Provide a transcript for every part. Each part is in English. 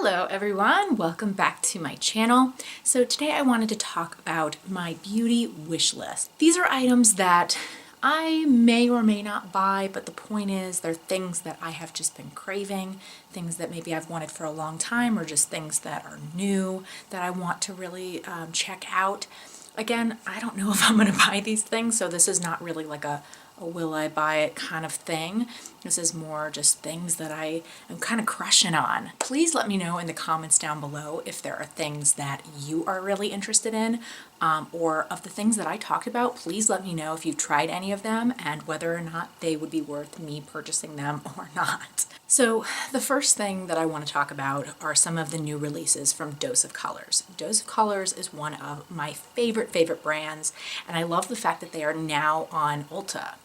Hello everyone, welcome back to my channel. So today I wanted to talk about my beauty wish list. These are items that I may or may not buy, but the point is they're things that I have just been craving, things that maybe I've wanted for a long time, or just things that are new that I want to really check out. Again, I don't know if I'm going to buy these things, so this is not really like a will I buy it kind of thing. This is more just things that I am kind of crushing on. Please let me know in the comments down below if there are things that you are really interested in, or of the things that I talked about. Please let me know if you've tried any of them and whether or not they would be worth me purchasing them or not. So the first thing that I want to talk about are some of the new releases from Dose of Colors. Dose of Colors is one of my favorite brands, and I love the fact that they are now on Ulta.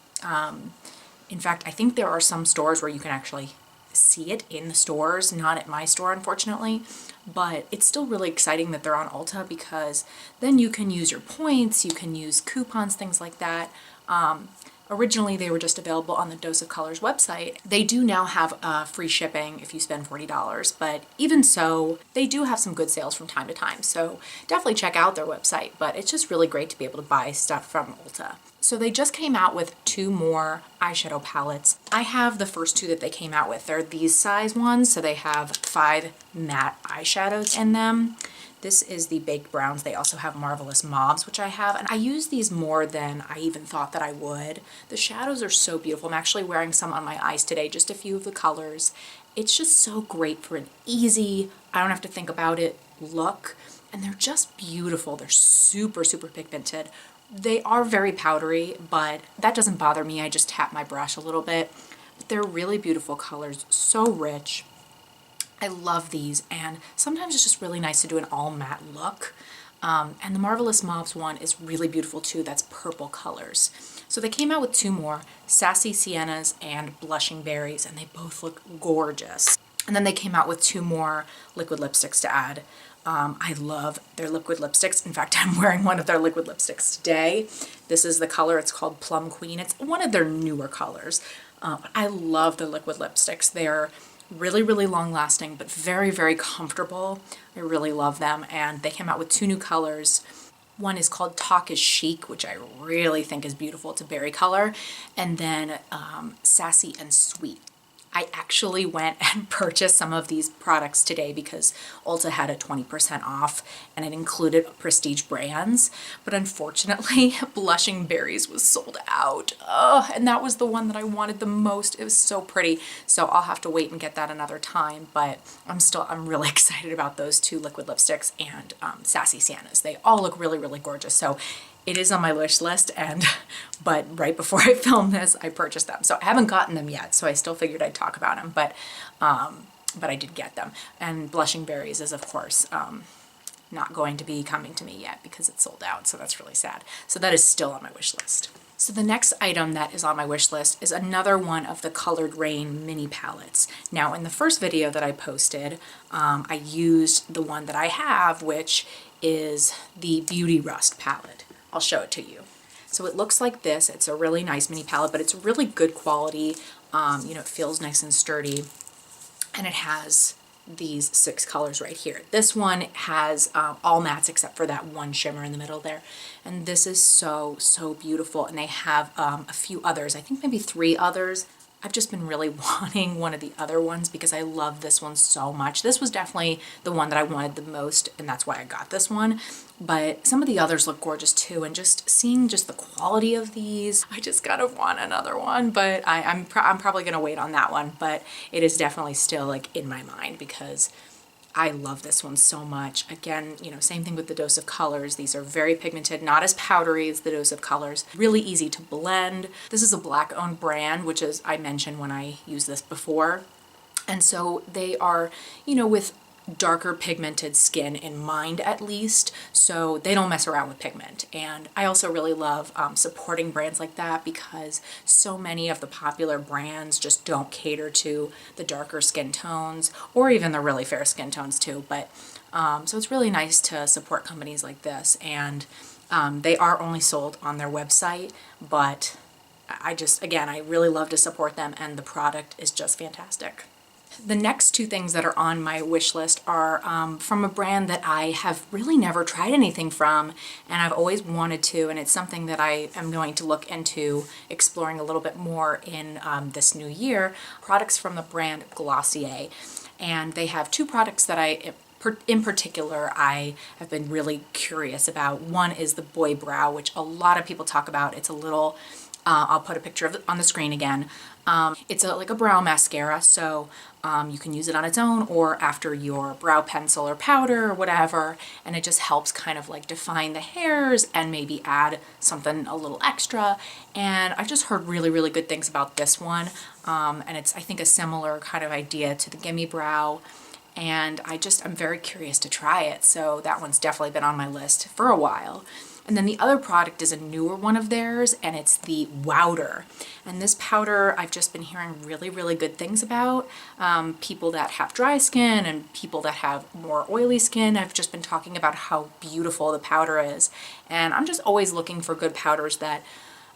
In fact, I think there are some stores where you can actually see it in the stores, not at my store unfortunately, but it's still really exciting that they're on Ulta because then you can use your points, you can use coupons, things like that. Originally, they were just available on the Dose of Colors website. They do now have free shipping if you spend $40, but even so, they do have some good sales from time to time. So definitely check out their website, but it's just really great to be able to buy stuff from Ulta. So they just came out with 2 more eyeshadow palettes. I have the first 2 that they came out with. They're these size ones, so they have 5 matte eyeshadows in them. This is the Baked Browns. They also have Marvelous Mauves, which I have, and I use these more than I even thought that I would. The shadows are so beautiful. I'm actually wearing some on my eyes today, just a few of the colors. It's just so great for an easy, I don't have to think about it look, and they're just beautiful. They're super pigmented. They are very powdery, but that doesn't bother me. I just tap my brush a little bit. But they're really beautiful colors, so rich. I love these, and sometimes it's just really nice to do an all matte look. And the Marvelous Mauves one is really beautiful too. That's purple colors. So they came out with 2 more, Sassy, Siennas, and Blushing Berries, and they both look gorgeous. And then they came out with 2 more liquid lipsticks to add. I love their liquid lipsticks. In fact, I'm wearing one of their liquid lipsticks today. This is the color, it's called Plum Queen. It's one of their newer colors. I love the liquid lipsticks. They're really long lasting, but very comfortable. I really love them, and they came out with 2 new colors. One is called Talk is Chic, which I really think is beautiful. It's a berry color. And then Sassy and Sweet. I actually went and purchased some of these products today because Ulta had a 20% off and it included prestige brands, but unfortunately Blushing Berries was sold out. And that was the one that I wanted the most. It was so pretty, so I'll have to wait and get that another time, but I'm really excited about those 2 liquid lipsticks and Sassy Siennas. They all look really gorgeous. So it is on my wish list, but right before I filmed this, I purchased them. So I haven't gotten them yet, so I still figured I'd talk about them, but I did get them. And Blushing Berries is, of course, not going to be coming to me yet because it's sold out, so that's really sad. So that is still on my wish list. So the next item that is on my wish list is another one of the Colored Raine mini palettes. Now, in the first video that I posted, I used the one that I have, which is the Beauty Rust palette. I'll show it to you. So it looks like this. It's a really nice mini palette, but it's really good quality. You know, it feels nice and sturdy, and it has these 6 colors right here. This one has all mattes except for that one shimmer in the middle there, and this is so beautiful. And they have a few others, I think maybe 3 others. I've just been really wanting one of the other ones because I love this one so much. This was definitely the one that I wanted the most, and that's why I got this one. But some of the others look gorgeous too, and just seeing just the quality of these, I just kind of want another one. But I'm probably gonna wait on that one. But it is definitely still like in my mind because I love this one so much. Again, you know, same thing with the Dose of Colors. These are very pigmented, not as powdery as the Dose of Colors. Really easy to blend. This is a Black-owned brand, which is, I mentioned when I used this before. And so they are, you know, with darker pigmented skin in mind at least, so they don't mess around with pigment. And I also really love supporting brands like that because so many of the popular brands just don't cater to the darker skin tones or even the really fair skin tones too. But so it's really nice to support companies like this, and they are only sold on their website, but I really love to support them, and the product is just fantastic. The next two things that are on my wish list are from a brand that I have really never tried anything from, and I've always wanted to, and it's something that I am going to look into exploring a little bit more in this new year. Products from the brand Glossier, and they have two products that in particular I have been really curious about. One is the Boy Brow, which a lot of people talk about. It's a little, I'll put a picture of it on the screen again. It's like a brow mascara, so you can use it on its own or after your brow pencil or powder or whatever, and it just helps kind of like define the hairs and maybe add something a little extra. And I've just heard really, really good things about this one, and it's, I think, a similar kind of idea to the Gimme Brow, and I'm very curious to try it, so that one's definitely been on my list for a while. And then the other product is a newer one of theirs, and it's the Wowder. And this powder I've just been hearing really, really good things about. People that have dry skin and people that have more oily skin, I've just been talking about how beautiful the powder is. And I'm just always looking for good powders that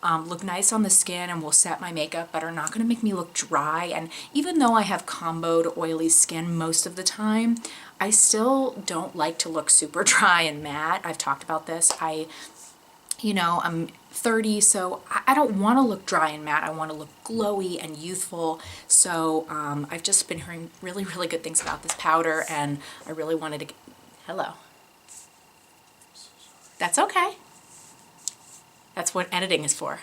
look nice on the skin and will set my makeup but are not going to make me look dry. And even though I have comboed oily skin most of the time, I still don't like to look super dry and matte. I've talked about this. I'm 30, so I don't want to look dry and matte. I want to look glowy and youthful. So I've just been hearing really, really good things about this powder, and I really wanted to hello. That's okay. That's what editing is for.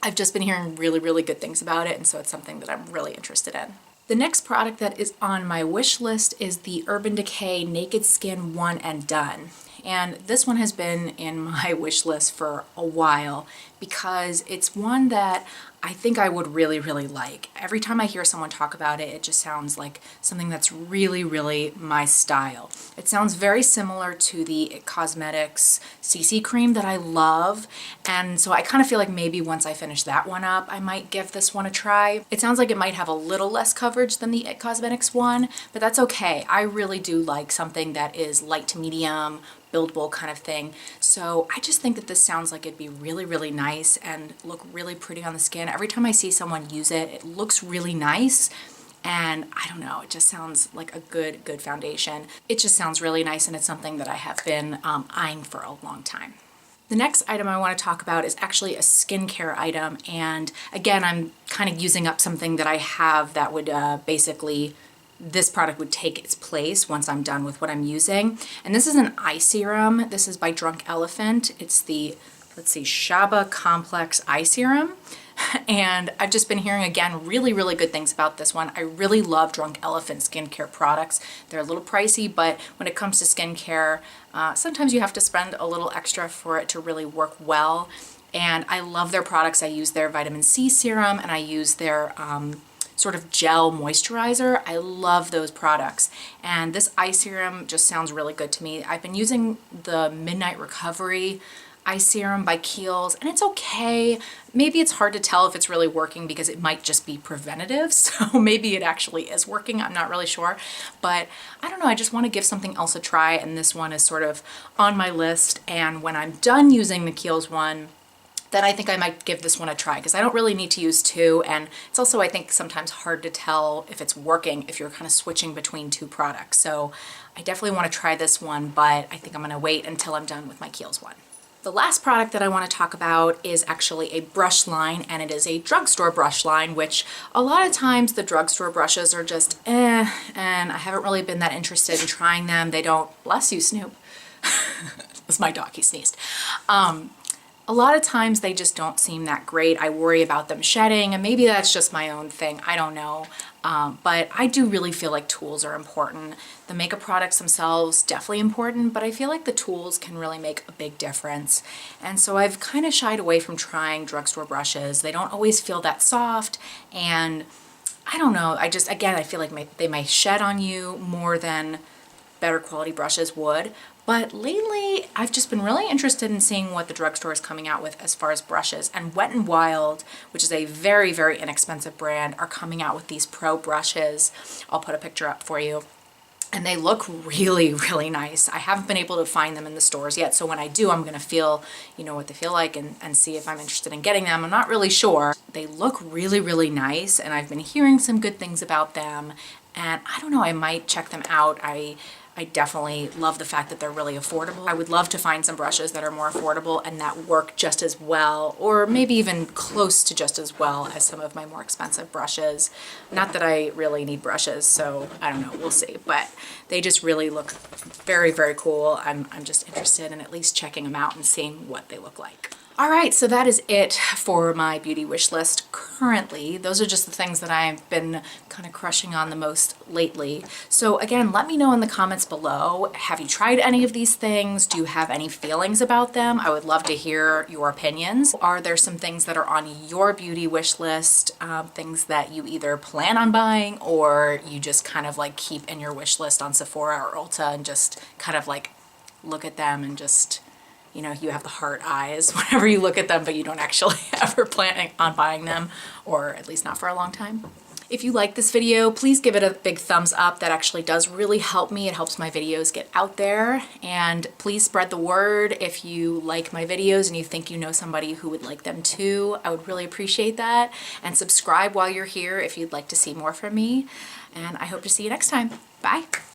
I've just been hearing really, really good things about it, and so it's something that I'm really interested in. The next product that is on my wish list is the Urban Decay Naked Skin One and Done. And this one has been in my wish list for a while because it's one that I think I would really, really like. Every time I hear someone talk about it, it just sounds like something that's really, really my style. It sounds very similar to the IT Cosmetics CC cream that I love, and so I kind of feel like maybe once I finish that one up, I might give this one a try. It sounds like it might have a little less coverage than the IT Cosmetics one, but that's okay. I really do like something that is light to medium, buildable kind of thing. So I just think that this sounds like it'd be really, really nice and look really pretty on the skin. Every time I see someone use it, it looks really nice. And I don't know, it just sounds like a good foundation. It just sounds really nice, and it's something that I have been eyeing for a long time. The next item I want to talk about is actually a skincare item. And again, I'm kind of using up something that I have that would basically, this product would take its place once I'm done with what I'm using. And this is an eye serum. This is by Drunk Elephant. It's the, let's see, Shaba Complex Eye Serum. And I've just been hearing, again, really, really good things about this one. I really love Drunk Elephant skincare products. They're a little pricey, but when it comes to skincare, sometimes you have to spend a little extra for it to really work well. And I love their products. I use their vitamin C serum, and I use their sort of gel moisturizer. I love those products. And this eye serum just sounds really good to me. I've been using the Midnight Recovery eye serum by Kiehl's, and it's okay. Maybe it's hard to tell if it's really working because it might just be preventative. So maybe it actually is working. I'm not really sure, but I don't know. I just want to give something else a try. And this one is sort of on my list. And when I'm done using the Kiehl's one, then I think I might give this one a try because I don't really need to use two. And it's also, I think, sometimes hard to tell if it's working if you're kind of switching between two products. So I definitely want to try this one, but I think I'm going to wait until I'm done with my Kiehl's one. The last product that I want to talk about is actually a brush line, and it is a drugstore brush line, which a lot of times the drugstore brushes are just and I haven't really been that interested in trying them. They don't, bless you, Snoop. That's my dog, he sneezed. A lot of times they just don't seem that great. I worry about them shedding, and maybe that's just my own thing. I don't know. But I do really feel like tools are important. The makeup products themselves, definitely important, but I feel like the tools can really make a big difference. And so I've kind of shied away from trying drugstore brushes. They don't always feel that soft, and I don't know. Again, I feel like they might shed on you more than better quality brushes would. But lately, I've just been really interested in seeing what the drugstore is coming out with as far as brushes. And Wet n Wild, which is a very, very inexpensive brand, are coming out with these pro brushes. I'll put a picture up for you. and they look really, really nice. I haven't been able to find them in the stores yet, so when I do, I'm gonna feel, you know, what they feel like and see if I'm interested in getting them. I'm not really sure. They look really, really nice, and I've been hearing some good things about them, and I don't know, I might check them out. I definitely love the fact that they're really affordable. I would love to find some brushes that are more affordable and that work just as well, or maybe even close to just as well as some of my more expensive brushes. Not that I really need brushes, so I don't know, we'll see. But they just really look very, very cool. I'm just interested in at least checking them out and seeing what they look like. All right, so that is it for my beauty wish list currently. Those are just the things that I've been kind of crushing on the most lately. So again, let me know in the comments below, have you tried any of these things? Do you have any feelings about them? I would love to hear your opinions. Are there some things that are on your beauty wish list, things that you either plan on buying or you just kind of like keep in your wish list on Sephora or Ulta and just kind of like look at them and just, you know, you have the heart eyes whenever you look at them, but you don't actually ever plan on buying them, or at least not for a long time. If you like this video, please give it a big thumbs up. That actually does really help me. It helps my videos get out there. And please spread the word if you like my videos and you think you know somebody who would like them too. I would really appreciate that. And subscribe while you're here if you'd like to see more from me. And I hope to see you next time. Bye.